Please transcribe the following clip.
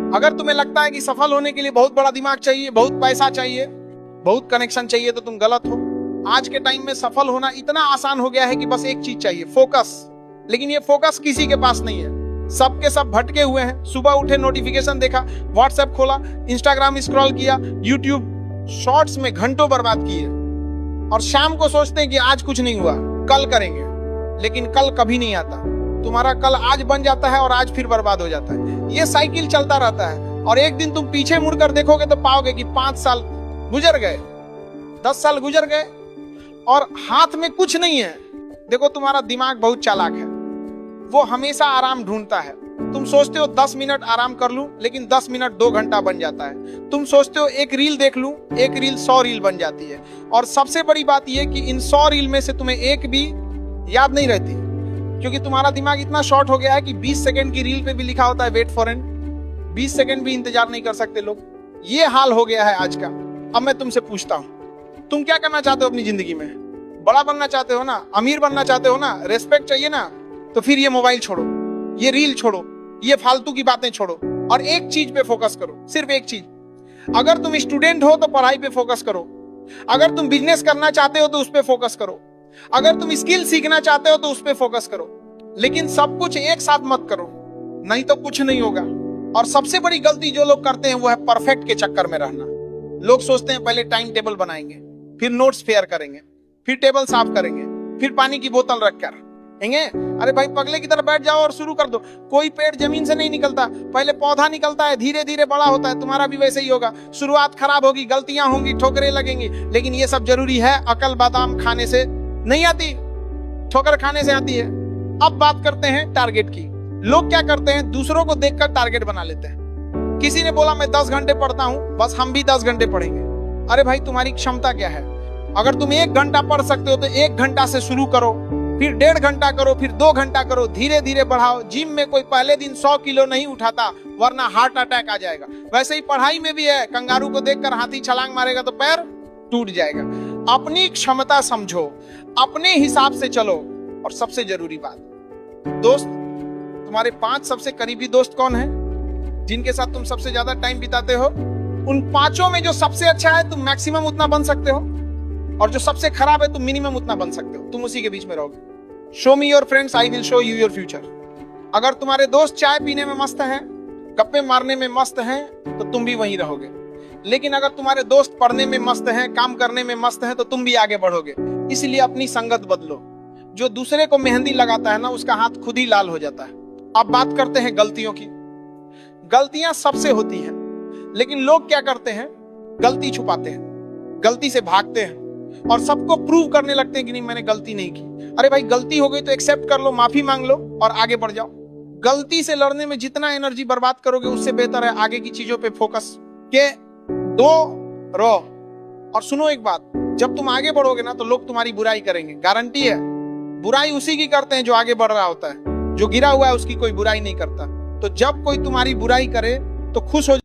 अगर तुम्हें लगता है कि सफल होने के लिए बहुत बड़ा दिमाग चाहिए, बहुत पैसा चाहिए, बहुत कनेक्शन चाहिए, तो तुम गलत हो। आज के टाइम में सफल होना इतना आसान हो गया है कि बस एक चीज चाहिए, फोकस। लेकिन ये फोकस किसी के पास नहीं है। सबके सब भटके हुए हैं। सुबह उठे, नोटिफिकेशन देखा, व्हाट्सएप खोला, इंस्टाग्राम स्क्रॉल किया, यूट्यूब शॉर्ट्स में घंटों बर्बाद किए, और शाम को सोचते हैं कि आज कुछ नहीं हुआ, कल करेंगे। लेकिन कल कभी नहीं आता। तुम्हारा कल आज बन जाता है और आज फिर बर्बाद हो जाता है। ये साइकिल चलता रहता है, और एक दिन तुम पीछे मुड़कर देखोगे तो पाओगे कि 5 साल गुजर गए, 10 साल गुजर गए, और हाथ में कुछ नहीं है। देखो, तुम्हारा दिमाग बहुत चालाक है, वो हमेशा आराम ढूंढता है। तुम सोचते हो 10 मिनट आराम कर लूं, लेकिन 10 मिनट 2 घंटा बन जाता है। तुम सोचते हो एक रील देख लूं, एक रील 100 रील बन जाती है। और सबसे बड़ी बात यह कि इन 100 रील में से तुम्हें एक भी याद नहीं रहती, क्योंकि तुम्हारा दिमाग इतना शॉर्ट हो गया है कि 20 सेकंड की रील पे भी लिखा होता है वेट फॉर एंड। 20 सेकंड भी इंतजार नहीं कर सकते लोग। ये हाल हो गया है आज का। अब मैं तुमसे पूछता हूं, तुम क्या करना चाहते हो अपनी जिंदगी में? बड़ा बनना चाहते हो ना, अमीर बनना चाहते हो ना, रेस्पेक्ट चाहिए ना, तो फिर ये मोबाइल छोड़ो, ये रील छोड़ो, ये फालतू की बातें छोड़ो, और एक चीज पे फोकस करो, सिर्फ एक चीज। अगर तुम स्टूडेंट हो तो पढ़ाई पे फोकस करो। अगर तुम बिजनेस करना चाहते हो तो उस पे फोकस करो। अगर तुम स्किल सीखना चाहते हो तो उस पे फोकस करो। लेकिन सब कुछ एक साथ मत करो, नहीं तो कुछ नहीं होगा। और सबसे बड़ी गलती जो लोग करते हैं वो है परफेक्ट के चक्कर में रहना। लोग सोचते हैं पहले टाइम टेबल बनाएंगे, फिर नोट्स फेयर करेंगे, फिर टेबल साफ करेंगे, फिर पानी की बोतल रखकर हेंगे। अरे भाई, पगले की तरह बैठ जाओ और शुरू कर दो। कोई पेड़ जमीन से नहीं निकलता, पहले पौधा निकलता है, धीरे धीरे बड़ा होता है। तुम्हारा भी वैसे ही होगा। शुरुआत खराब होगी, गलतियां होंगी, ठोकरें लगेंगी, लेकिन ये सब जरूरी है। अकल बादाम खाने से नहीं आती, ठोकर खाने से आती है। अब बात करते हैं टारगेट की। लोग क्या करते हैं, दूसरों को देखकर टारगेट बना लेते हैं। किसी ने बोला मैं 10 घंटे पढ़ता हूं, बस हम भी 10 घंटे पढ़ेंगे। अरे भाई, तुम्हारी क्षमता क्या है? अगर तुम 1 घंटा पढ़ सकते हो तो 1 घंटा से शुरू करो, फिर 1.5 घंटा करो, फिर 2 घंटा करो, धीरे धीरे बढ़ाओ। जिम में कोई पहले दिन 100 किलो नहीं उठाता, वरना हार्ट अटैक आ जाएगा। वैसे ही पढ़ाई में भी है। कंगारू को देखकर हाथी छलांग मारेगा तो पैर टूट जाएगा। अपनी क्षमता समझो, अपने हिसाब से चलो। और सबसे जरूरी बात, दोस्त, तुम्हारे 5 सबसे करीबी दोस्त कौन है, जिनके साथ तुम सबसे ज्यादा टाइम बिताते हो? उन 5 में जो सबसे अच्छा है तुम मैक्सिमम उतना बन सकते हो, और जो सबसे खराब है तुम मिनिमम उतना बन सकते हो। तुम उसी के बीच में रहोगे। Show me your friends, I will show you your future. अगर तुम्हारे दोस्त चाय पीने में मस्त हैं, गप्पे मारने में मस्त हैं, तो तुम भी वहीं रहोगे। लेकिन अगर तुम्हारे दोस्त पढ़ने में मस्त हैं, काम करने में मस्त हैं, तो तुम भी आगे बढ़ोगे। इसलिए अपनी संगत बदलो। जो दूसरे को मेहंदी लगाता है ना, उसका हाथ खुद ही लाल हो जाता है। अब बात करते हैं गलतियों की। गलतियां सबसे होती हैं, लेकिन लोग क्या करते हैं, गलती छुपाते हैं, गलती से भागते हैं, और सबको प्रूव करने लगते हैं कि नहीं, मैंने गलती नहीं की। अरे भाई, गलती हो गई तो एक्सेप्ट कर लो, माफी मांग लो और आगे बढ़ जाओ। गलती से लड़ने में जितना एनर्जी बर्बाद करोगे, उससे बेहतर है आगे की चीजों पे फोकस के दो रहो। और सुनो एक बात, जब तुम आगे बढ़ोगे ना, तो लोग तुम्हारी बुराई करेंगे, गारंटी है। बुराई उसी की करते हैं जो आगे बढ़ रहा होता है। जो गिरा हुआ है उसकी कोई बुराई नहीं करता। तो जब कोई तुम्हारी बुराई करे तो खुश हो